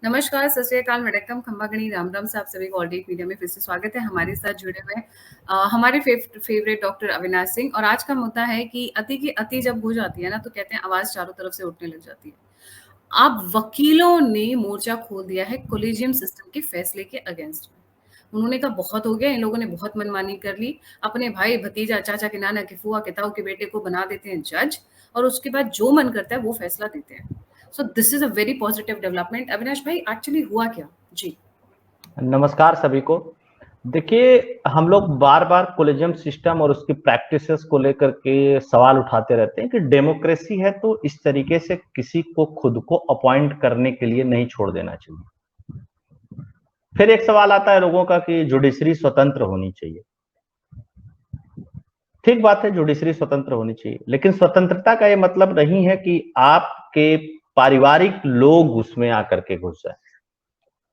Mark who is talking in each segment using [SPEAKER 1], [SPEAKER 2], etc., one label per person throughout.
[SPEAKER 1] नमस्कार, सत श्री अकाल, वडक्कम, खम्बा गणी, राम राम से आप सभी को ऑल डे मीडिया में फिर से स्वागत है। हमारे साथ जुड़े हुए हैं हमारे फेवरेट डॉक्टर अविनाश सिंह। और आज का मुद्दा है कि अति की अति जब हो जाती है ना, तो कहते हैं आवाज चारों तरफ से उठने लग जाती है। अब वकीलों ने मोर्चा खोल दिया है कोलिजियम सिस्टम के फैसले के अगेंस्ट में। उन्होंने कहा बहुत हो गया, इन लोगों ने बहुत मनमानी कर ली, अपने भाई भतीजा चाचा के नाना के फुआ के ताऊ के बेटे को बना देते हैं जज, और उसके बाद जो मन करता है वो फैसला देते हैं। So this is a very positive development. Avinash भाई, एक्चुअली हुआ क्या? जी।
[SPEAKER 2] नमस्कार सभी को। देखिए, हम लोग बार बार कोलेजियम सिस्टम और उसकी प्रैक्टिसेस को लेकर के सवाल उठाते रहते हैं कि डेमोक्रेसी है तो इस तरीके से किसी को खुद को अपॉइंट करने के लिए नहीं छोड़ देना चाहिए। फिर एक सवाल आता है लोगों का कि जुडिशरी स्वतंत्र होनी चाहिए। ठीक बात है, जुडिशरी स्वतंत्र होनी चाहिए, लेकिन स्वतंत्रता का ये मतलब नहीं है कि आपके पारिवारिक लोग उसमें आकर के घुस जाए,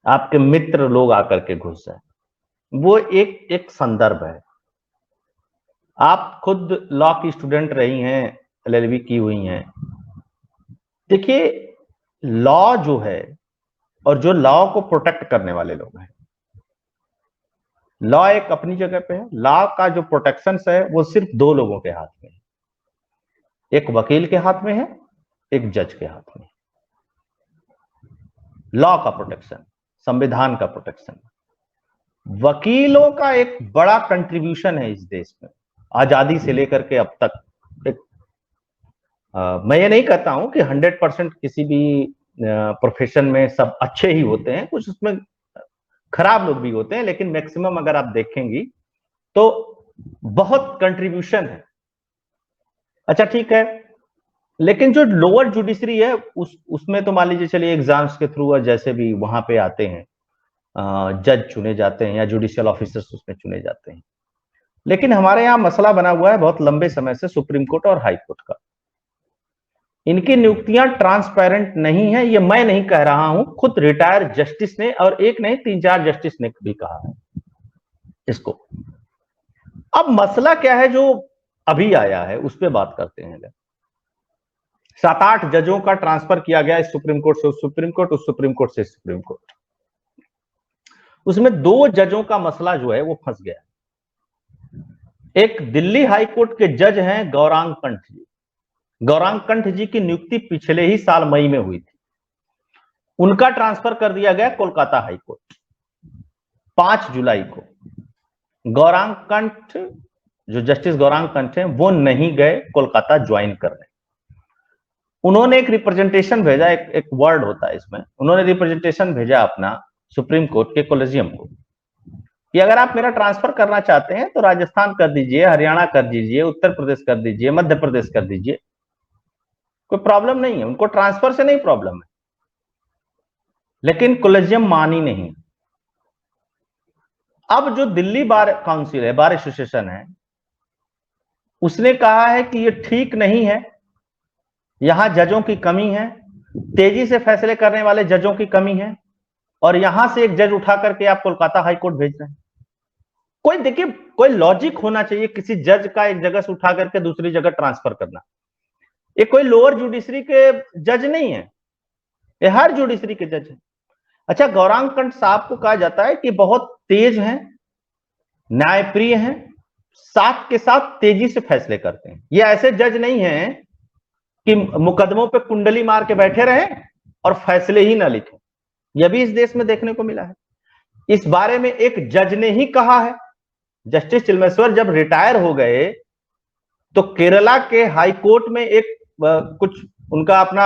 [SPEAKER 2] आपके मित्र लोग आकर के घुस जाए। वो एक एक संदर्भ है। आप खुद लॉ की स्टूडेंट रही हैं, एलएलबी की हुई हैं। देखिए, लॉ जो है और जो लॉ को प्रोटेक्ट करने वाले लोग हैं, लॉ एक अपनी जगह पे है। लॉ का जो प्रोटेक्शन है वो सिर्फ दो लोगों के हाथ में है, एक वकील के हाथ में है, एक जज के हाथ में है। लॉ का प्रोटेक्शन, संविधान का प्रोटेक्शन। वकीलों का एक बड़ा कंट्रीब्यूशन है इस देश में, आजादी से लेकर के अब तक। मैं ये नहीं कहता हूं कि 100% किसी भी प्रोफेशन में सब अच्छे ही होते हैं, कुछ उसमें खराब लोग भी होते हैं, लेकिन मैक्सिमम अगर आप देखेंगी तो बहुत कंट्रीब्यूशन है। अच्छा ठीक है, लेकिन जो लोअर जुडिशरी है उसमें तो मान लीजिए चलिए एग्जाम्स के थ्रू जैसे भी वहां पे आते हैं, जज चुने जाते हैं या जुडिशियल ऑफिसर्स उसमें चुने जाते हैं। लेकिन हमारे यहाँ मसला बना हुआ है बहुत लंबे समय से सुप्रीम कोर्ट और हाई कोर्ट का। इनकी नियुक्तियां ट्रांसपेरेंट नहीं है, ये मैं नहीं कह रहा हूं, खुद रिटायर्ड जस्टिस ने, और एक नहीं 3-4 जस्टिस ने भी कहा है इसको। अब मसला क्या है जो अभी आया है उस पर बात करते हैं। 7-8 जजों का ट्रांसफर किया गया इस सुप्रीम कोर्ट से उस सुप्रीम कोर्ट, उस सुप्रीम कोर्ट से सुप्रीम कोर्ट। उसमें 2 जजों का मसला जो है वो फंस गया। एक दिल्ली हाई कोर्ट के जज हैं गौरांग कंठ जी। गौरांग कंठ जी की नियुक्ति पिछले ही साल मई में हुई थी। उनका ट्रांसफर कर दिया गया कोलकाता हाई कोर्ट 5 जुलाई को। गौरांग कंठ, जो जस्टिस गौरांग कंठ हैं, वो नहीं गए कोलकाता ज्वाइन करने। उन्होंने एक रिप्रेजेंटेशन भेजा, एक वर्ड होता है इसमें, उन्होंने रिप्रेजेंटेशन भेजा अपना सुप्रीम कोर्ट के कोलेजियम को कि अगर आप मेरा ट्रांसफर करना चाहते हैं तो राजस्थान कर दीजिए, हरियाणा कर दीजिए, उत्तर प्रदेश कर दीजिए, मध्य प्रदेश कर दीजिए, कोई प्रॉब्लम नहीं है। उनको ट्रांसफर से नहीं प्रॉब्लम है, लेकिन कोलेजियम मानी नहीं। अब जो दिल्ली बार काउंसिल है, बार एसोसिएशन है, उसने कहा है कि ये ठीक नहीं है, यहां जजों की कमी है, तेजी से फैसले करने वाले जजों की कमी है, और यहां से एक जज उठा करके आप कोलकाता हाई कोर्ट भेज रहे हैं। कोई देखिए, कोई लॉजिक होना चाहिए किसी जज का एक जगह से उठा करके दूसरी जगह ट्रांसफर करना। ये कोई लोअर जुडिशरी के जज नहीं है, ये हर जुडिशरी के जज है। अच्छा, गौरांग कंठ साहब को कहा जाता है कि बहुत तेज हैं, न्यायप्रिय हैं, साथ के साथ तेजी से फैसले करते हैं। ये ऐसे जज नहीं हैं कि मुकदमों पे कुंडली मार के बैठे रहे और फैसले ही ना लिखे। यह भी इस देश में देखने को मिला है। इस बारे में एक जज ने ही कहा है। जस्टिस चिलमेश्वर जब रिटायर हो गए तो केरला के हाई कोर्ट में एक कुछ उनका अपना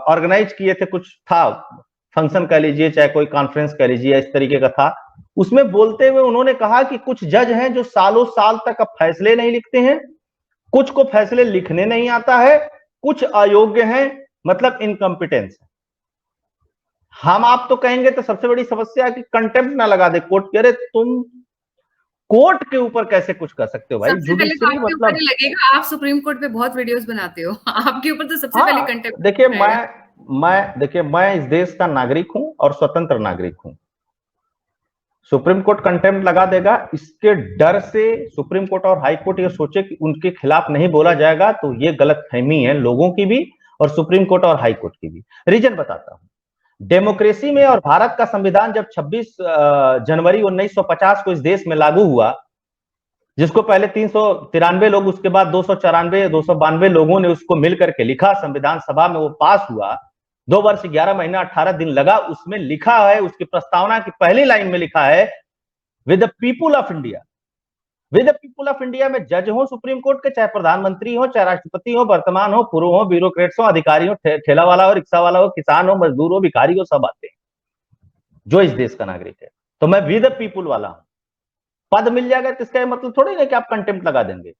[SPEAKER 2] ऑर्गेनाइज किए थे, कुछ था, फंक्शन कह लीजिए चाहे कोई कॉन्फ्रेंस कह लीजिए, इस तरीके का था। उसमें बोलते हुए उन्होंने कहा कि कुछ जज हैं जो सालों साल तक अब फैसले नहीं लिखते हैं, कुछ को फैसले लिखने नहीं आता है, कुछ अयोग्य हैं, मतलब इनकम्पिटेंस है। हम आप तो कहेंगे तो सबसे बड़ी समस्या है कि कंटेम्प्ट ना लगा दे कोर्ट के। अरे तुम कोर्ट के ऊपर कैसे कुछ कर सकते हो भाई?
[SPEAKER 1] सबसे पहले तो आपके ऊपर ही लगेगा, आप सुप्रीम कोर्ट पे बहुत वीडियोस बनाते हो, आपके ऊपर तो सबसे पहले कंटेम्प्ट।
[SPEAKER 2] देखिए, मैं इस देश का नागरिक हूं और स्वतंत्र नागरिक हूं। सुप्रीम कोर्ट कंटेम्प्ट लगा देगा, इसके डर से सुप्रीम कोर्ट और हाई कोर्ट ये सोचे कि उनके खिलाफ नहीं बोला जाएगा, तो ये गलतफहमी है लोगों की भी और सुप्रीम कोर्ट और हाई कोर्ट की भी। रीजन बताता हूं। डेमोक्रेसी में और भारत का संविधान जब 26 जनवरी 1950 को इस देश में लागू हुआ, जिसको पहले 393 लोग, उसके बाद 292 लोगों ने उसको मिलकर के लिखा, संविधान सभा में वो पास हुआ, 2 वर्ष 11 महीना 18 दिन लगा। उसमें लिखा है, उसकी प्रस्तावना की पहली लाइन में लिखा है, with the people of India. With the people of India में जज हो सुप्रीम कोर्ट के, चाहे प्रधानमंत्री हो, चाहे राष्ट्रपति हो, वर्तमान हो, पूर्व हो, ब्यूरोक्रेट्स हो, अधिकारी हो, ठेला वाला हो, रिक्शा वाला हो, किसान हो, मजदूर हो, भिखारी हो, सब आते हैं जो इस देश का नागरिक है। तो मैं विद द पीपुल वाला हूं। पद मिल जाएगा तो इसका मतलब थोड़ी ना कि आप कंटेम्प्ट लगा देंगे।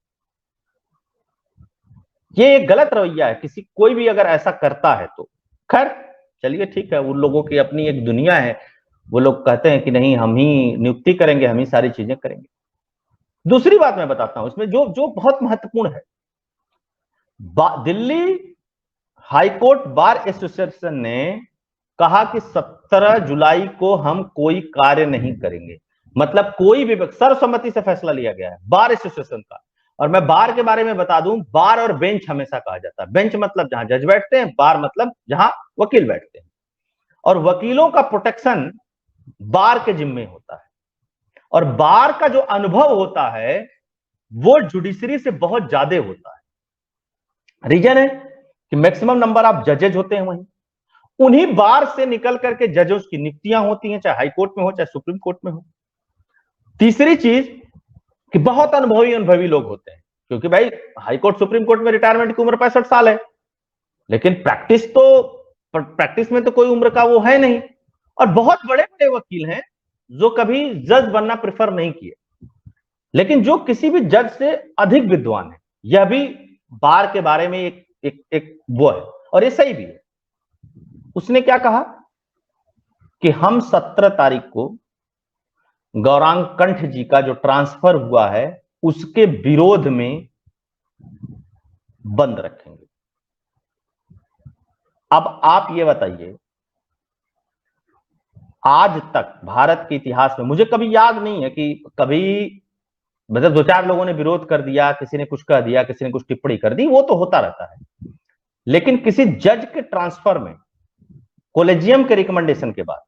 [SPEAKER 2] ये एक गलत रवैया है, किसी कोई भी अगर ऐसा करता है तो। खैर चलिए ठीक है, उन लोगों की अपनी एक दुनिया है, वो लोग कहते हैं कि नहीं हम ही नियुक्ति करेंगे, हम ही सारी चीजें करेंगे। दूसरी बात मैं बताता हूं इसमें, जो जो बहुत महत्वपूर्ण है, दिल्ली हाईकोर्ट बार एसोसिएशन ने कहा कि 17 जुलाई को हम कोई कार्य नहीं करेंगे। मतलब कोई भी सर्वसम्मति से फैसला लिया गया है बार एसोसिएशन का। और मैं बार के बारे में बता दूं, बार और बेंच हमेशा कहा जाता है। बेंच मतलब जहां जज बैठते हैं, बार मतलब जहां वकील बैठते हैं। और वकीलों का प्रोटेक्शन बार के जिम्मे होता है, और बार का जो अनुभव होता है वो जुडिशरी से बहुत ज्यादा होता है। रीजन है कि मैक्सिमम नंबर ऑफ जजेज होते हैं वहीं, उन्हीं बार से निकल करके जजेस की नियुक्तियां होती हैं, चाहे हाई कोर्ट में हो चाहे सुप्रीम कोर्ट में हो। तीसरी चीज कि बहुत अनुभवी लोग होते हैं, क्योंकि भाई हाई कोर्ट सुप्रीम कोर्ट में रिटायरमेंट की उम्र 65 साल है, लेकिन प्रैक्टिस में तो कोई उम्र का वो है नहीं। और बहुत बड़े बड़े वकील हैं जो कभी जज बनना प्रेफर नहीं किए, लेकिन जो किसी भी जज से अधिक विद्वान है। यह भी बार के बारे में एक वो है, और ये सही भी है। उसने क्या कहा कि हम 17 तारीख को गौरांग कंठ जी का जो ट्रांसफर हुआ है उसके विरोध में बंद रखेंगे। अब आप ये बताइए, आज तक भारत के इतिहास में मुझे कभी याद नहीं है कि कभी, मतलब 2-4 लोगों ने विरोध कर दिया, किसी ने कुछ कह दिया, किसी ने कुछ टिप्पणी कर दी, वो तो होता रहता है, लेकिन किसी जज के ट्रांसफर में कोलेजियम के रिकमेंडेशन के बाद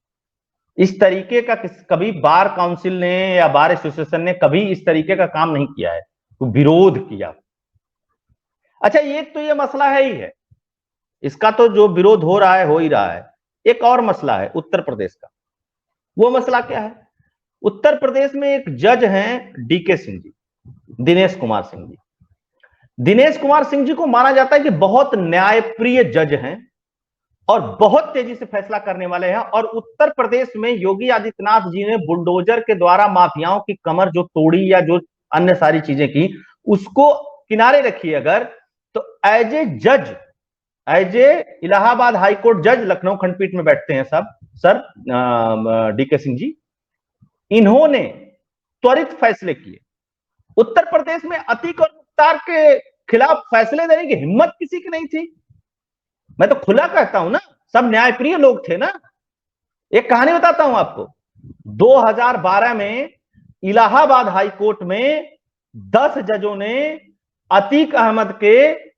[SPEAKER 2] इस तरीके का कभी बार काउंसिल ने या बार एसोसिएशन ने कभी इस तरीके का काम नहीं किया है, तो विरोध किया। अच्छा, एक तो ये मसला है ही है, इसका तो जो विरोध हो रहा है हो ही रहा है। एक और मसला है उत्तर प्रदेश का। वो मसला क्या है? उत्तर प्रदेश में एक जज हैं डीके सिंह जी, दिनेश कुमार सिंह जी। दिनेश कुमार सिंह जी को माना जाता है कि बहुत न्यायप्रिय जज हैं और बहुत तेजी से फैसला करने वाले हैं। और उत्तर प्रदेश में योगी आदित्यनाथ जी ने बुलडोजर के द्वारा माफियाओं की कमर जो तोड़ी या जो अन्य सारी चीजें की, उसको किनारे रखिए अगर, तो एज ए जज, एज ए इलाहाबाद हाईकोर्ट जज, लखनऊ खंडपीठ में बैठते हैं सब सर डीके सिंह जी, इन्होंने त्वरित फैसले किए। उत्तर प्रदेश में अतीक और मुख्तार के खिलाफ फैसले देने की हिम्मत किसी की नहीं थी। मैं तो खुला कहता हूं ना, सब न्यायप्रिय लोग थे ना। एक कहानी बताता हूं आपको, 2012 में इलाहाबाद हाई कोर्ट में 10 जजों ने अतीक अहमद के,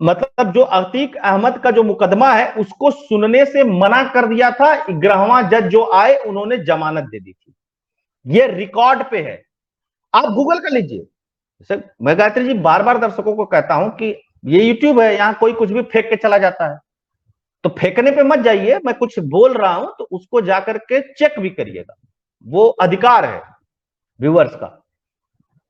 [SPEAKER 2] मतलब जो अतीक अहमद का जो मुकदमा है उसको सुनने से मना कर दिया था। 11वां जज जो आए उन्होंने जमानत दे दी थी। ये रिकॉर्ड पे है, आप गूगल कर लीजिए। मैं गायत्री जी बार बार दर्शकों को कहता हूं कि ये यूट्यूब है, यहां कोई कुछ भी फेंक के चला जाता है, तो फेंकने पे मत जाइए। मैं कुछ बोल रहा हूं तो उसको जाकर के चेक भी करिएगा, वो अधिकार है व्यूअर्स का।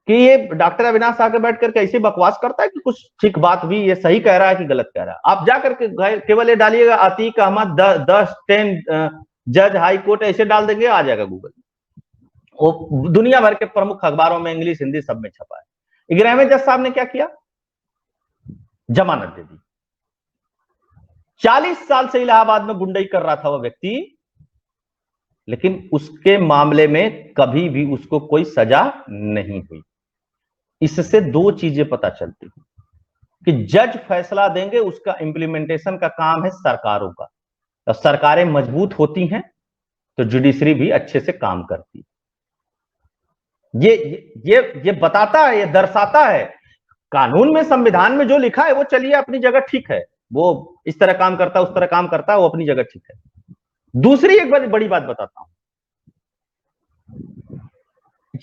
[SPEAKER 2] कि ये डॉक्टर अविनाश आके बैठ करके ऐसी बकवास करता है कि कुछ ठीक बात भी ये सही कह रहा है कि गलत कह रहा है। आप जाकर के केवल ये डालिएगा अतीक अहमद 10 जज हाई कोर्ट, ऐसे डाल देंगे आ जाएगा गूगल। वो दुनिया भर के प्रमुख अखबारों में इंग्लिश हिंदी सब में छपा है। 11वें जज साहब ने क्या किया? जमानत दे दी। 40 साल से इलाहाबाद में गुंडई कर रहा था वो व्यक्ति, लेकिन उसके मामले में कभी भी उसको कोई सजा नहीं हुई। इससे 2 चीजें पता चलती हैं कि जज फैसला देंगे, उसका इंप्लीमेंटेशन का काम है सरकारों का। तो सरकारें मजबूत होती हैं तो जुडिशरी भी अच्छे से काम करती है। ये बताता है, ये दर्शाता है। कानून में, संविधान में जो लिखा है वो चलिए अपनी जगह ठीक है, वो इस तरह काम करता है, उस तरह काम करता है, वो अपनी जगह ठीक है। दूसरी एक बड़ी बात बताता हूं,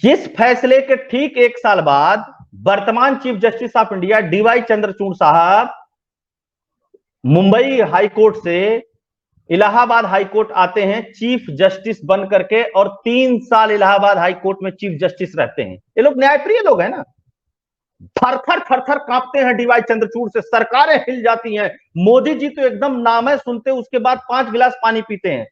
[SPEAKER 2] इस फैसले के ठीक एक साल बाद वर्तमान chief justice of India D Y Chandrachud साहब मुंबई हाईकोर्ट से इलाहाबाद हाईकोर्ट आते हैं चीफ जस्टिस बन करके, और 3 साल इलाहाबाद हाईकोर्ट में चीफ जस्टिस रहते हैं। ये लोग न्यायप्रिय लोग हैं ना, थर थर थर थर कांपते हैं डीवाई चंद्रचूड़ से, सरकारें हिल जाती हैं। मोदी जी तो एकदम नाम है सुनते उसके बाद 5 गिलास पानी पीते हैं।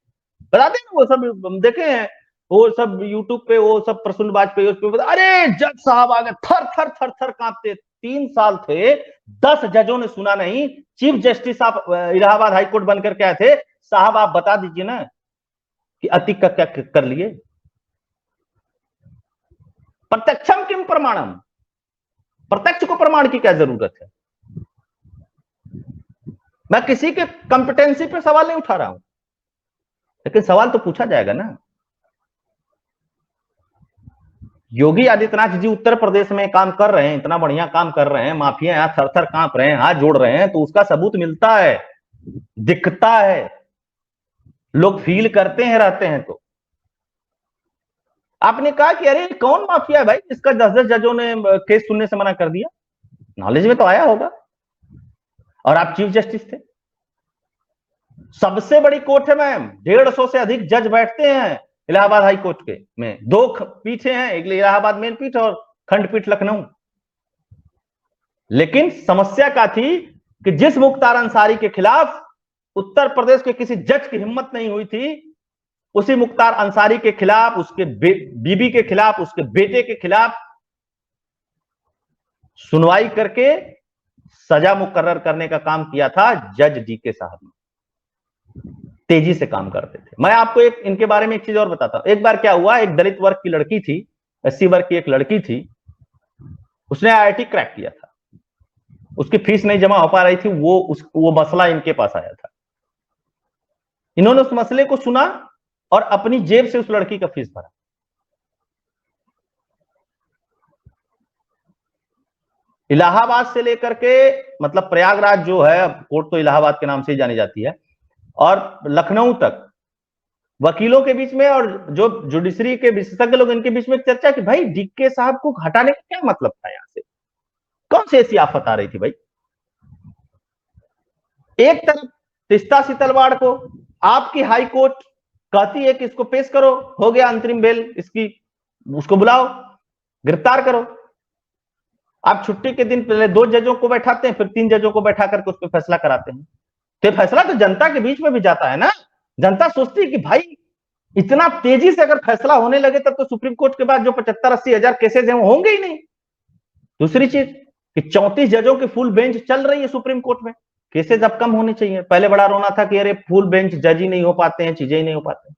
[SPEAKER 2] बताते हैं वो सब, हम देखे हैं वो सब यूट्यूब पे, वो सब प्रसून वाजपेयी उस पे, अरे जज साहब आ गए, थर थर थर थर कांपते। 3 साल थे, 10 जजों ने सुना नहीं। चीफ जस्टिस आप इलाहाबाद हाईकोर्ट बनकर के आए थे, साहब आप बता दीजिए ना कि अतीक का क्या कर लिए। प्रत्यक्षम किम प्रमाणम, प्रत्यक्ष को प्रमाण की क्या जरूरत है। मैं किसी के कॉम्पिटेंसी पे सवाल नहीं उठा रहा हूं, लेकिन सवाल तो पूछा जाएगा ना। योगी आदित्यनाथ जी उत्तर प्रदेश में काम कर रहे हैं, इतना बढ़िया काम कर रहे हैं, माफिया यहां थर थर कांप रहे हैं, हाथ जोड़ रहे हैं, तो उसका सबूत मिलता है, दिखता है, लोग फील करते हैं, रहते हैं। तो आपने कहा कि अरे कौन माफिया है भाई इसका 10-10 जजों ने केस सुनने से मना कर दिया, नॉलेज में तो आया होगा, और आप चीफ जस्टिस थे। सबसे बड़ी कोर्ट है मैम, 150 से अधिक जज बैठते हैं इलाहाबाद हाई कोर्ट के में, 2 पीठे हैं, एक इलाहाबाद मेन पीठ और खंडपीठ लखनऊ। लेकिन समस्या क्या थी कि जिस मुख्तार अंसारी के खिलाफ उत्तर प्रदेश के किसी जज की हिम्मत नहीं हुई थी, उसी मुख्तार अंसारी के खिलाफ, उसके बीबी के खिलाफ, उसके बेटे के खिलाफ सुनवाई करके सजा मुकर्रर करने का काम किया था जज डीके साहब ने। तेजी से काम करते थे। मैं आपको एक इनके बारे में एक चीज और बताता हूं। एक बार क्या हुआ, एक दलित वर्ग की लड़की थी, एससी वर्ग की एक लड़की थी, उसने आईआईटी क्रैक किया था, उसकी फीस नहीं जमा हो पा रही थी, वो मसला इनके पास आया था। इन्होंने उस मसले को सुना और अपनी जेब से उस लड़की का फीस भरा। इलाहाबाद से लेकर के, मतलब प्रयागराज जो है, कोर्ट तो इलाहाबाद के नाम से ही जानी जाती है, और लखनऊ तक वकीलों के बीच में और जो जुडिशरी के विशेषज्ञ लोग, इनके बीच में चर्चा कि भाई डीके साहब को हटाने का क्या मतलब था, यहां से कौन सी ऐसी आफत आ रही थी भाई। एक तरफ तिस्ता सीतलवाड़ को आपकी हाई कोर्ट कहती है कि इसको पेश करो, हो गया अंतरिम बेल इसकी, उसको बुलाओ, गिरफ्तार करो। आप छुट्टी के दिन पहले 2 जजों को बैठाते हैं, फिर 3 जजों को बैठा करके उस पर फैसला कराते हैं। तो फैसला तो जनता के बीच में भी जाता है ना। जनता सोचती है कि भाई इतना तेजी से अगर फैसला होने लगे तब तो सुप्रीम कोर्ट के बाद जो 75-80 हजार केसेज हैं वो होंगे ही नहीं। दूसरी चीज कि 34 जजों की फुल बेंच चल रही है सुप्रीम कोर्ट में, केसेज अब कम होने चाहिए। पहले बड़ा रोना था कि अरे फुल बेंच जज ही नहीं हो पाते हैं, चीजें ही नहीं हो पाते।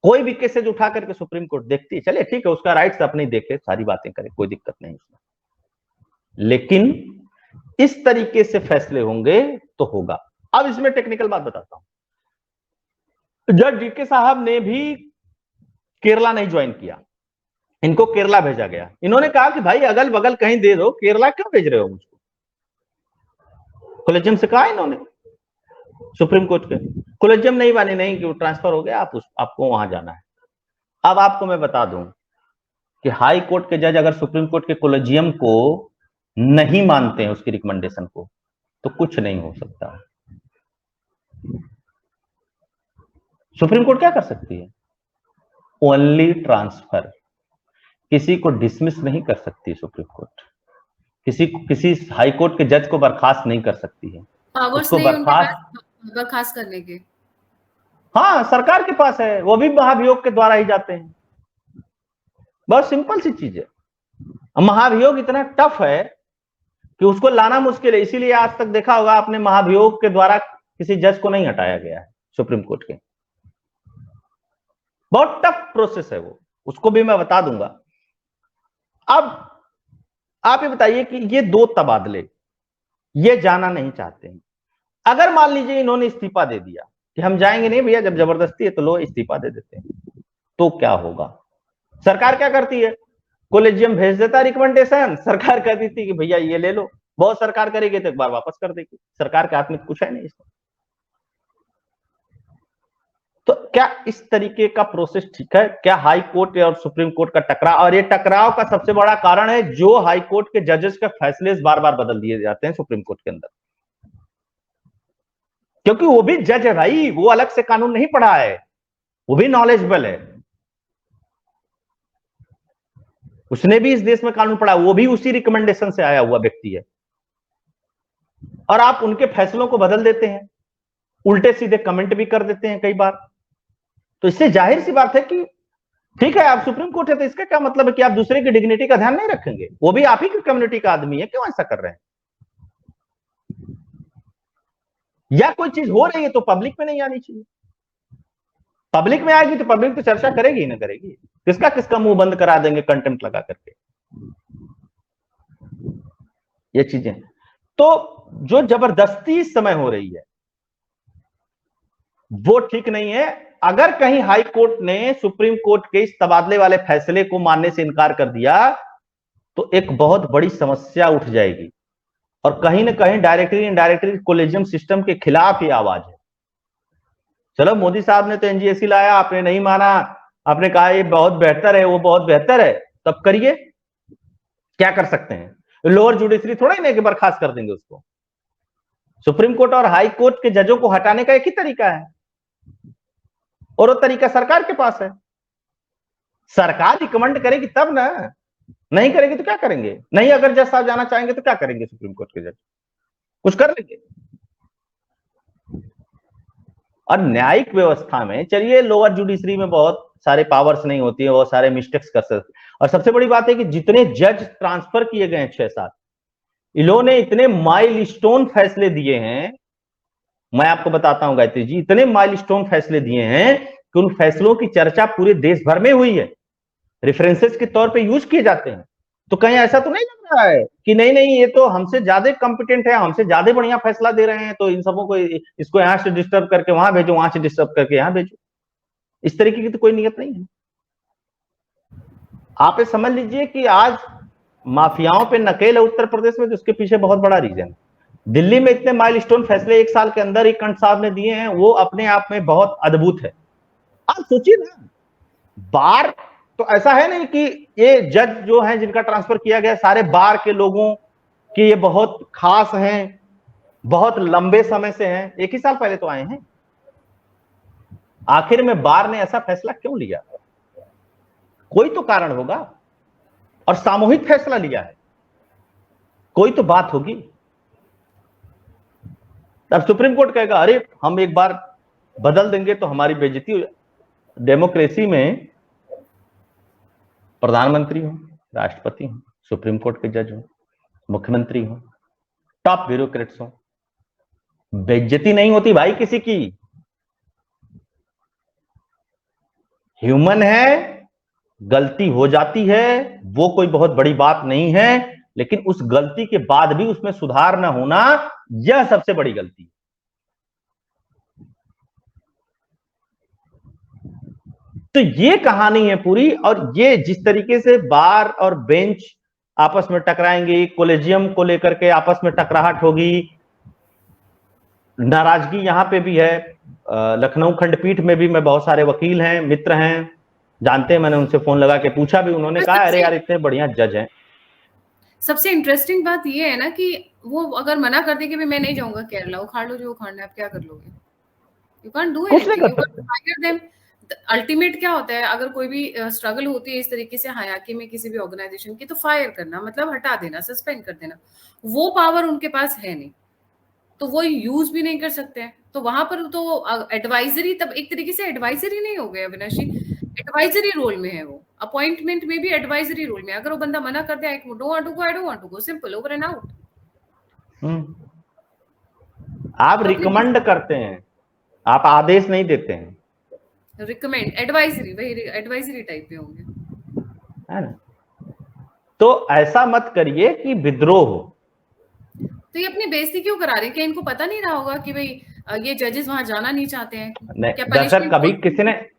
[SPEAKER 2] कोई भी केसेज उठा करके सुप्रीम कोर्ट देखती है, चलिए ठीक है, उसका राइट्स अपनी देखे, सारी बातें करे, कोई दिक्कत नहीं उसमें, लेकिन इस तरीके से फैसले होंगे तो होगा। अब इसमें टेक्निकल बात बताता हूं। जज डीके साहब ने भी केरला नहीं ज्वाइन किया, इनको केरला भेजा गया। इन्होंने कहा कि भाई अगल बगल कहीं दे दो, केरला क्यों भेज रहे हो मुझको। कोलेजियम से कहा इन्होंने, सुप्रीम कोर्ट के कोलेजियम नहीं माने, नहीं कि वो ट्रांसफर हो गया, आपको वहां जाना है। अब आपको मैं बता दूं कि हाई कोर्ट के जज अगर सुप्रीम कोर्ट के कोलेजियम को नहीं मानते हैं, उसकी रिकमेंडेशन को, तो कुछ नहीं हो सकता। सुप्रीम कोर्ट क्या कर सकती है, ओनली ट्रांसफर, किसी को डिसमिस नहीं कर सकती सुप्रीम कोर्ट, किसी हाई कोर्ट के जज को बर्खास्त नहीं कर सकती है,
[SPEAKER 1] पावर्स
[SPEAKER 2] उसको
[SPEAKER 1] नहीं उनके
[SPEAKER 2] बर्खास्त,
[SPEAKER 1] पास बर्खास्त करने के।
[SPEAKER 2] हाँ सरकार के पास है, वो भी महाभियोग के द्वारा ही जाते हैं। बहुत सिंपल सी चीज है। महाभियोग इतना टफ है कि उसको लाना मुश्किल है, इसीलिए आज तक देखा होगा आपने, महाभियोग के द्वारा किसी जज को नहीं हटाया गया है सुप्रीम कोर्ट के। बहुत टफ प्रोसेस है वो, उसको भी मैं बता दूंगा। अब आप ये बताइए कि ये 2 तबादले ये जाना नहीं चाहते हैं। अगर मान लीजिए इन्होंने इस्तीफा दे दिया कि हम जाएंगे नहीं भैया, जब जबरदस्ती है तो लो इस्तीफा दे देते हैं, तो क्या होगा। सरकार क्या करती है, कोलेजियम भेज देता रिकमेंडेशन, सरकार कह देती कि भैया ये ले लो। बहुत सरकार करेगी तो एक बार वापस कर देगी, सरकार के हाथ में कुछ है नहीं इसमें। क्या इस तरीके का प्रोसेस ठीक है? क्या हाई कोर्ट और सुप्रीम कोर्ट का टकराव, और ये टकराव का सबसे बड़ा कारण है जो हाई कोर्ट के जजेस के फैसले बार बार बदल दिए जाते हैं सुप्रीम कोर्ट के अंदर, क्योंकि वो भी जज है भाई, वो अलग से कानून नहीं पढ़ा है, वो भी नॉलेजेबल है, उसने भी इस देश में कानून पढ़ा, वो भी उसी रिकमेंडेशन से आया हुआ व्यक्ति है, और आप उनके फैसलों को बदल देते हैं, उल्टे सीधे कमेंट भी कर देते हैं कई बार। तो इससे जाहिर सी बात है कि ठीक है, आप सुप्रीम कोर्ट है तो इसका क्या मतलब है कि आप दूसरे की डिग्निटी का ध्यान नहीं रखेंगे? वो भी आप ही की कम्युनिटी का आदमी है, क्यों ऐसा कर रहे हैं? या कोई चीज हो रही है तो पब्लिक में नहीं आनी चाहिए, पब्लिक में आएगी तो पब्लिक तो चर्चा करेगी ही ना करेगी, किसका किसका मुंह बंद करा देंगे कंटेंट लगा करके, ये चीजें। तो जो जबरदस्ती इस समय हो रही है वो ठीक नहीं है। अगर कहीं हाई कोर्ट ने सुप्रीम कोर्ट के इस तबादले वाले फैसले को मानने से इनकार कर दिया तो एक बहुत बड़ी समस्या उठ जाएगी, और कहीं ना कहीं डायरेक्टली इनडायरेक्टली कोलेजियम सिस्टम के खिलाफ ही आवाज है। चलो मोदी साहब ने तो एनजीएसी लाया, आपने नहीं माना, आपने कहा ये बहुत बेहतर है, वो बहुत बेहतर है, तब करिए, क्या कर सकते हैं? लोअर जुडिशरी थोड़ा ही नहीं कि बर्खास्त कर देंगे उसको। सुप्रीम कोर्ट और हाई कोर्ट के जजों को हटाने का एक ही तरीका है, और वो तरीका सरकार के पास है। सरकार रिकमेंड करेगी तब ना, नहीं करेगी तो क्या करेंगे? नहीं, अगर जज साहब जाना चाहेंगे तो क्या करेंगे सुप्रीम कोर्ट के जज? कुछ कर लेंगे। और न्यायिक व्यवस्था में चलिए लोअर जुडिशरी में बहुत सारे पावर्स नहीं होती है, बहुत सारे मिस्टेक्स कर सकते, और सबसे बड़ी बात है कि जितने जज ट्रांसफर किए गए हैं 6-7, इन्होंने इतने माइलस्टोन फैसले दिए हैं, मैं आपको बताता हूं गायत्री जी, इतने माइलस्टोन फैसले दिए हैं कि उन फैसलों की चर्चा पूरे देश भर में हुई है, रेफरेंसेस के तौर पे यूज किए जाते हैं। तो कहीं ऐसा तो नहीं लग रहा है कि नहीं नहीं ये तो हमसे ज्यादा कॉम्पिटेंट है, हमसे ज्यादा बढ़िया फैसला दे रहे हैं, तो इन सबों को, इसको यहां से डिस्टर्ब करके वहां भेजो, वहां से डिस्टर्ब करके यहां भेजो, इस तरीके की तो कोई नियत नहीं है। आप ये समझ लीजिए कि आज माफियाओं पे नकेल है उत्तर प्रदेश में, तो उसके पीछे बहुत बड़ा रीजन है। दिल्ली में इतने माइलस्टोन फैसले एक साल के अंदर ही कंठ साहब ने दिए हैं, वो अपने आप में बहुत अद्भुत है। आप सोचिए ना, बार तो ऐसा है नहीं कि ये जज जो हैं जिनका ट्रांसफर किया गया सारे बार के लोगों कि ये बहुत खास हैं, बहुत लंबे समय से हैं, एक ही साल पहले तो आए हैं। आखिर में बार ने ऐसा फैसला क्यों लिया? कोई तो कारण होगा, और सामूहिक फैसला लिया है, कोई तो बात होगी। अब सुप्रीम कोर्ट कहेगा अरे हम एक बार बदल देंगे तो हमारी बेइज्जती हो जाए। डेमोक्रेसी में प्रधानमंत्री हो, राष्ट्रपति हो, सुप्रीम कोर्ट के जज हो, मुख्यमंत्री हो, टॉप ब्यूरोक्रेट्स हो, बेइज्जती नहीं होती भाई किसी की। ह्यूमन है, गलती हो जाती है, वो कोई बहुत बड़ी बात नहीं है, लेकिन उस गलती के बाद भी उसमें सुधार न होना, यह सबसे बड़ी गलती है। तो ये कहानी है पूरी, और ये जिस तरीके से बार और बेंच आपस में टकराएंगे, कोलेजियम को लेकर के आपस में टकराहट होगी, नाराजगी यहां पे भी है। लखनऊ खंडपीठ में भी मैं बहुत सारे वकील हैं, मित्र हैं, जानते हैं, मैंने उनसे फोन लगा के पूछा भी, उन्होंने कहा अरे यार इतने बढ़िया जज हैं।
[SPEAKER 1] सबसे इंटरेस्टिंग बात ये है ना कि वो अगर मना कर दे कि मैं नहीं जाऊंगा केरला, उखाड़ लो जो उखाड़ना है, आप क्या कर लोगे? यू कैन डू
[SPEAKER 2] कुछ नहीं
[SPEAKER 1] एनीथिंग,
[SPEAKER 2] कर
[SPEAKER 1] यू कैन
[SPEAKER 2] सकते।
[SPEAKER 1] Fire them. अल्टीमेट क्या होता है, अगर कोई भी स्ट्रगल होती है इस तरीके से हायरार्की में किसी भी ऑर्गेनाइजेशन की, तो फायर करना मतलब हटा देना, सस्पेंड कर देना, वो पावर उनके पास है नहीं, तो वो यूज भी नहीं कर सकते हैं। तो वहां पर तो एडवाइजरी, तब एक तरीके से एडवाइजरी नहीं हो गया अविनाशी, एडवाइजरी रोल में है वो, अपॉइंटमेंट में भी एडवाइजरी रोल में। अगर वो बंदा मना कर दे, I don't want to go, I don't want to go, simple, over and out.
[SPEAKER 2] आप
[SPEAKER 1] तो अपने
[SPEAKER 2] रिकमेंड करते हैं, आप आदेश नहीं देते हैं,
[SPEAKER 1] रिकमेंड, एडवाइजरी, वही एडवाइजरी टाइप में होंगे,
[SPEAKER 2] है ना? तो ऐसा मत करिए कि विद्रोह हो।
[SPEAKER 1] तो ये अपनी बेइज्जती क्यों करा रहे हैं? क्या इनको पता नहीं रहा होगा कि भाई ये जजेस वहां जाना नहीं चाहते हैं? क्या
[SPEAKER 2] दर्शक
[SPEAKER 1] पनिशमेंट?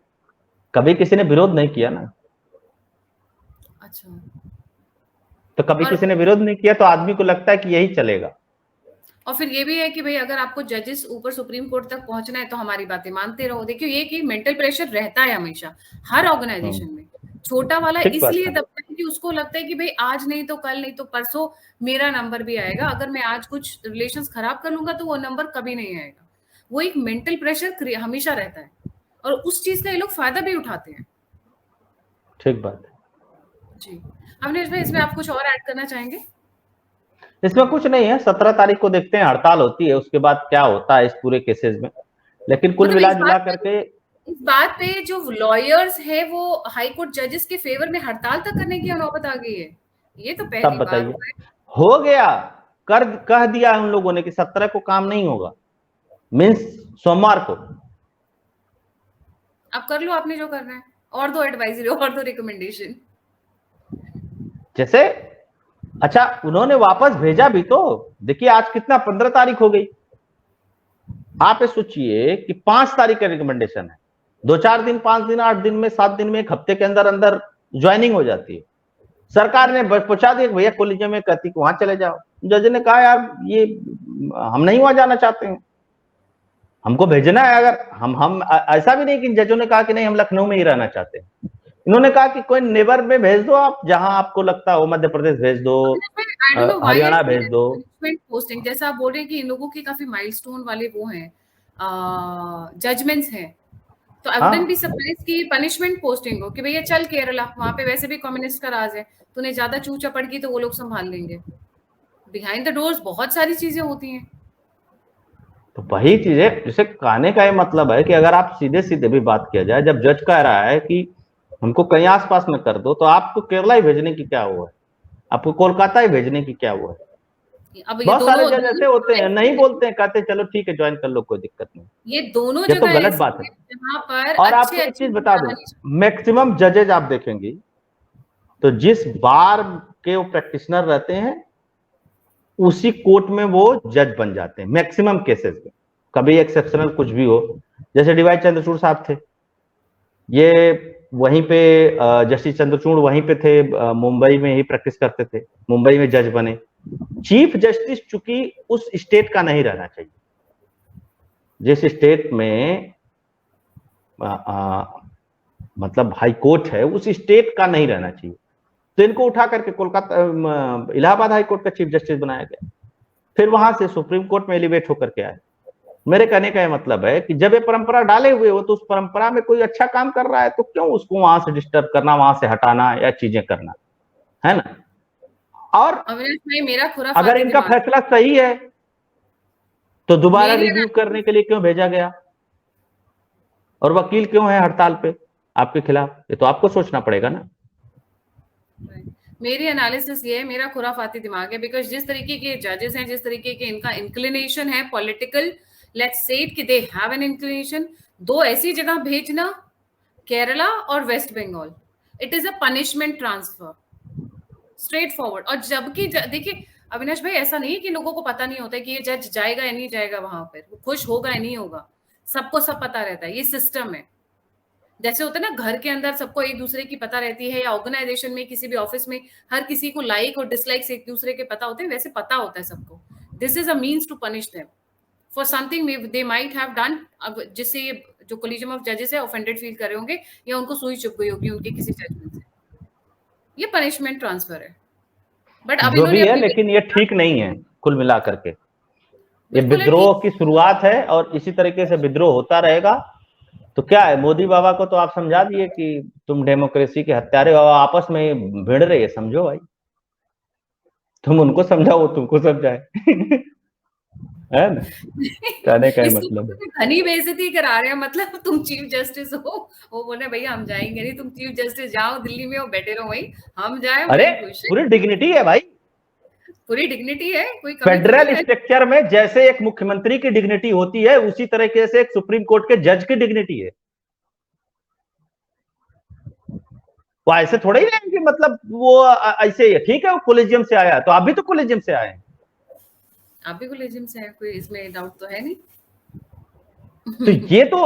[SPEAKER 2] कभी किसी ने विरोध नहीं किया ना,
[SPEAKER 1] अच्छा,
[SPEAKER 2] तो कभी
[SPEAKER 1] और
[SPEAKER 2] किसी ने विरोध नहीं किया तो आदमी को लगता है कि यही चलेगा।
[SPEAKER 1] और फिर ये भी है कि भाई अगर आपको जजेस ऊपर सुप्रीम कोर्ट तक पहुंचना है तो हमारी बातें मानते रहो। देखिए ये कि मेंटल प्रेशर रहता है हमेशा हर ऑर्गेनाइजेशन में। छोटा वाला
[SPEAKER 2] ठीक बात
[SPEAKER 1] इसलिए
[SPEAKER 2] है।
[SPEAKER 1] दबता है कि उसको लगता है कि भाई आज नहीं तो कल नहीं तो परसों मेरा नंबर भी आएगा। अगर मैं आज कुछ रिलेशंस खराब कर लूंगा तो वो नंबर कभी नहीं आएगा। वो एक मेंटल प्रेशर हमेशा रहता है और उस चीज का ये लोग फायदा भी उठाते हैं।
[SPEAKER 2] ठीक बात है।
[SPEAKER 1] जी। अवनीश भाई इसमें आप कुछ और ऐड करना चाहेंगे?
[SPEAKER 2] इसमें कुछ नहीं है, 17 तारीख को देखते हैं, हड़ताल होती है, उसके बाद क्या होता है इस पूरे केसेस में। लेकिन कुल
[SPEAKER 1] मतलब
[SPEAKER 2] मिला जुला करके
[SPEAKER 1] इस बात पे जो लॉयर्स है वो हाई कोर्ट जजेस के फेवर में हड़ताल तक करने की नौबत आ गई है। ये तो
[SPEAKER 2] तब
[SPEAKER 1] पहली बार
[SPEAKER 2] बताइए,
[SPEAKER 1] हुआ है।
[SPEAKER 2] हो गया, कर कह दिया है उन लोगों ने कि 17 को काम नहीं होगा, मीन्स सोमवार को।
[SPEAKER 1] अब कर लो आपने जो करना है, और दो एडवाइजरी और दो रिकमेंडेशन।
[SPEAKER 2] जैसे अच्छा उन्होंने वापस भेजा भी तो, देखिए आज कितना 15 तारीख हो गई। आप ये सोचिए कि 5 तारीख का रिकमेंडेशन है, 2-4 दिन, 5 दिन, 8 दिन में, 7 दिन में, एक हफ्ते के अंदर अंदर ज्वाइनिंग हो जाती है। सरकार ने बस पहुंचा दिया भैया कॉलेजियम में कहती वहां चले जाओ। जज ने कहा यार ये हम नहीं वहां जाना चाहते हैं, हमको भेजना है। अगर हम ऐसा भी नहीं कि जजों ने कहा कि नहीं हम लखनऊ में ही रहना चाहते हैं, इन्होंने कहा कि कोई नेबर में भेज दो, आप जहां आपको लगता हो, मध्य प्रदेश भेज दो,
[SPEAKER 1] I don't know why I
[SPEAKER 2] Haryana
[SPEAKER 1] feel
[SPEAKER 2] भेज दो।
[SPEAKER 1] पनिशमेंट पोस्टिंग, जैसा आप बोल रहे हैं कि इन लोगों की काफी माइलस्टोन वाले वो हैं जजमेंट्स हैं, तो आई वुडंट बी
[SPEAKER 2] हाँ
[SPEAKER 1] सरप्राइज कि पनिशमेंट पोस्टिंग हो कि भैया चल केरला, वहां पे वैसे भी कम्युनिस्ट का राज है, तूने ज्यादा चूचा पड़ गई तो वो लोग संभाल लेंगे। बिहाइंड द डोर्स बहुत सारी चीजें होती हैं।
[SPEAKER 2] तो वही चीज है, जैसे कहने का ये मतलब है कि अगर आप सीधे सीधे भी बात किया जाए, जब जज कह रहा है कि हमको कहीं आसपास में कर दो, तो आपको केरला ही भेजने की क्या हुआ है, आपको कोलकाता ही भेजने की क्या हुआ है।
[SPEAKER 1] अब ये
[SPEAKER 2] बहुत सारे
[SPEAKER 1] दोनों
[SPEAKER 2] जज
[SPEAKER 1] दोनों
[SPEAKER 2] ऐसे होते
[SPEAKER 1] जगह
[SPEAKER 2] हैं,
[SPEAKER 1] ऐसी
[SPEAKER 2] नहीं
[SPEAKER 1] है,
[SPEAKER 2] बोलते हैं, कहते चलो ठीक है ज्वाइन कर लो, कोई दिक्कत नहीं।
[SPEAKER 1] ये दोनों
[SPEAKER 2] ये तो
[SPEAKER 1] जगह
[SPEAKER 2] गलत
[SPEAKER 1] ऐसी
[SPEAKER 2] बात है।
[SPEAKER 1] है जहां पर
[SPEAKER 2] और
[SPEAKER 1] अच्छे
[SPEAKER 2] आपको एक
[SPEAKER 1] अच्छे
[SPEAKER 2] चीज बता
[SPEAKER 1] ज्यादा
[SPEAKER 2] दूं,
[SPEAKER 1] नहीं
[SPEAKER 2] मैक्सिमम जजेज आप देखेंगे तो जिस बार के वो प्रैक्टिशनर रहते हैं उसी कोर्ट में वो जज बन जाते हैं मैक्सिमम केसेस में। कभी एक्सेप्शनल कुछ भी हो, जैसे डीवाई चंद्रचूड़ साहब थे, ये वहीं पे जस्टिस चंद्रचूड़ वहीं पे थे, मुंबई में ही प्रैक्टिस करते थे, मुंबई में जज बने। चीफ जस्टिस चूंकि उस स्टेट का नहीं रहना चाहिए, जिस स्टेट में मतलब हाई कोर्ट है उस स्टेट का नहीं रहना चाहिए, तो इनको उठा करके कोलकाता इलाहाबाद हाई कोर्ट का चीफ जस्टिस बनाया गया, फिर वहां से सुप्रीम कोर्ट में एलिवेट होकर के आए। मेरे कहने का यह मतलब है कि जब ये परंपरा डाले हुए हो तो उस परंपरा में कोई अच्छा काम कर रहा है तो क्यों उसको वहां से डिस्टर्ब करना, वहां से हटाना या चीजें करना, है ना। और
[SPEAKER 1] अविनाश भाई मेरा
[SPEAKER 2] अगर
[SPEAKER 1] खुराफाती
[SPEAKER 2] इनका
[SPEAKER 1] दिमाग
[SPEAKER 2] फैसला सही है तो दोबारा
[SPEAKER 1] मेरी
[SPEAKER 2] रिव्यू करने के लिए क्यों भेजा गया, और वकील क्यों है हड़ताल पे आपके खिलाफ, ये तो आपको सोचना पड़ेगा ना।
[SPEAKER 1] मेरी एनालिसिस ये है, मेरा खुराफाती दिमाग है, बिकॉज जिस तरीके के जजेस हैं, जिस तरीके के इनका इंक्लिनेशन है पॉलिटिकल, लेट्स से इट कि दे हैव एन इंक्लिनेशन, दो ऐसी जगह भेजना, केरला और West Bengal, it is a punishment transfer, straightforward. और जबकि देखिए अविनाश भाई, ऐसा नहीं है कि लोगों को पता नहीं होता है कि ये जज जाएगा या नहीं जाएगा वहां पर, वो खुश होगा या नहीं होगा, सबको सब पता रहता है, ये सिस्टम है। जैसे होता है ना घर के अंदर सबको एक दूसरे की पता रहती है, या ऑर्गेनाइजेशन में किसी भी ऑफिस में हर किसी को लाइक और डिसलाइक्स एक दूसरे के पता होते हैं, वैसे पता होता है सबको। This is a means to punish them for something they might have done, अब जिससे ये जो कोलिजियम ऑफ जजेस है ऑफेंडेड फील कर रहे होंगे, या उनको सुई चुप गई होगी उनके किसी जजमेंट से, ये पनिशमेंट ट्रांसफर है। बट अब
[SPEAKER 2] जो
[SPEAKER 1] इन्होंने
[SPEAKER 2] भी है,
[SPEAKER 1] अपनी
[SPEAKER 2] लेकिन ये ठीक नहीं है कुल मिला करके। ये
[SPEAKER 1] बिल्कुल है ठीक।
[SPEAKER 2] विद्रोह की शुरुआत है और इसी तरीके से विद्रोह होता रहेगा। तो क्या है, मोदी बाबा को तो आप समझा दिए कि तुम डेमोक्रेसी के हत्यारे हो, आपस में भिड़ रहे, समझो भाई, तुम उनको समझाओ वो तुमको समझाए। है ना, कहने का ही
[SPEAKER 1] इसको
[SPEAKER 2] मतलब है।
[SPEAKER 1] घनी बेइज्जती करा रहे हैं, मतलब तुम चीफ जस्टिस हो, वो बोले भैया हम जाएंगे नहीं, तुम चीफ जस्टिस जाओ दिल्ली में, वो बैठे रहो वहीं, हम जाए
[SPEAKER 2] अरे
[SPEAKER 1] वहीं खुश है।
[SPEAKER 2] पूरी डिग्निटी है भाई,
[SPEAKER 1] पूरी डिग्निटी है, कोई कमी थोड़ी
[SPEAKER 2] फेडरल
[SPEAKER 1] है।
[SPEAKER 2] स्ट्रक्चर में जैसे एक मुख्यमंत्री की डिग्निटी होती है उसी तरीके से एक सुप्रीम कोर्ट के जज की डिग्निटी है। वो ऐसे थोड़ा ही नहीं कि मतलब वो ऐसे ही है, ठीक है वो कोलेजियम से आया तो आप भी तो कोलेजियम से आए हैं।
[SPEAKER 1] आप भी कोलेजियम से है, कोई इसमें डाउट तो है नहीं।
[SPEAKER 2] तो ये तो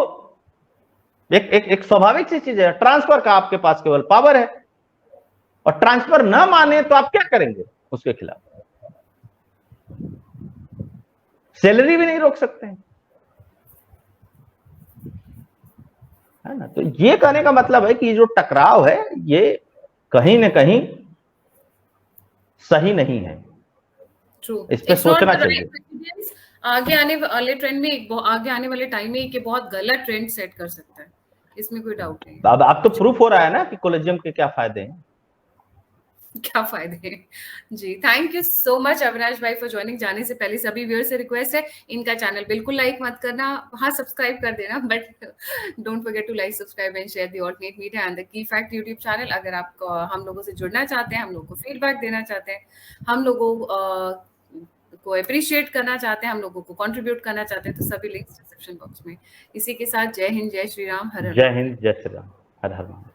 [SPEAKER 2] एक स्वाभाविक सी चीज है, ट्रांसफर का आपके पास केवल पावर है, और ट्रांसफर ना माने तो आप क्या करेंगे उसके खिलाफ। सैलरी भी नहीं रोक सकते हैं, है ना। तो ये कहने का मतलब है कि जो टकराव है ये कहीं ना कहीं सही नहीं है,
[SPEAKER 1] ट्रू,
[SPEAKER 2] इस पे
[SPEAKER 1] इट्स नॉट
[SPEAKER 2] सोचना
[SPEAKER 1] द
[SPEAKER 2] चाहिए।
[SPEAKER 1] Right precedence. आगे आने वाले ट्रेंड में आगे आने वाले टाइम में एक बहुत गलत ट्रेंड सेट कर सकता है, इसमें कोई डाउट नहीं
[SPEAKER 2] अब तो
[SPEAKER 1] है।
[SPEAKER 2] प्रूफ हो रहा है ना कि कोलेजियम के क्या फायदे हैं।
[SPEAKER 1] क्या फायदे हैं जी। Thank you so much Avinash भाई फॉर ज्वाइनिंग। जाने से पहले सभी व्यूअर से रिक्वेस्ट है, इनका चैनल बिल्कुल लाइक मत करना, हाँ सब्सक्राइब कर देना, but don't forget to like subscribe and share the alternate media and the key fact YouTube channel. अगर आप हम लोगों से जुड़ना चाहते हैं, हम लोगों को फीडबैक देना चाहते हैं, हम लोगों को अप्रिशिएट करना चाहते हैं, हम लोगों को कंट्रीब्यूट करना चाहते हैं, तो सभी लिंक्स डिस्क्रिप्शन बॉक्स में। इसी के साथ जय हिंद, जय श्री राम, हर हर
[SPEAKER 2] जय
[SPEAKER 1] महादेव।
[SPEAKER 2] हिंद, जय श्री राम, हर हर महादेव।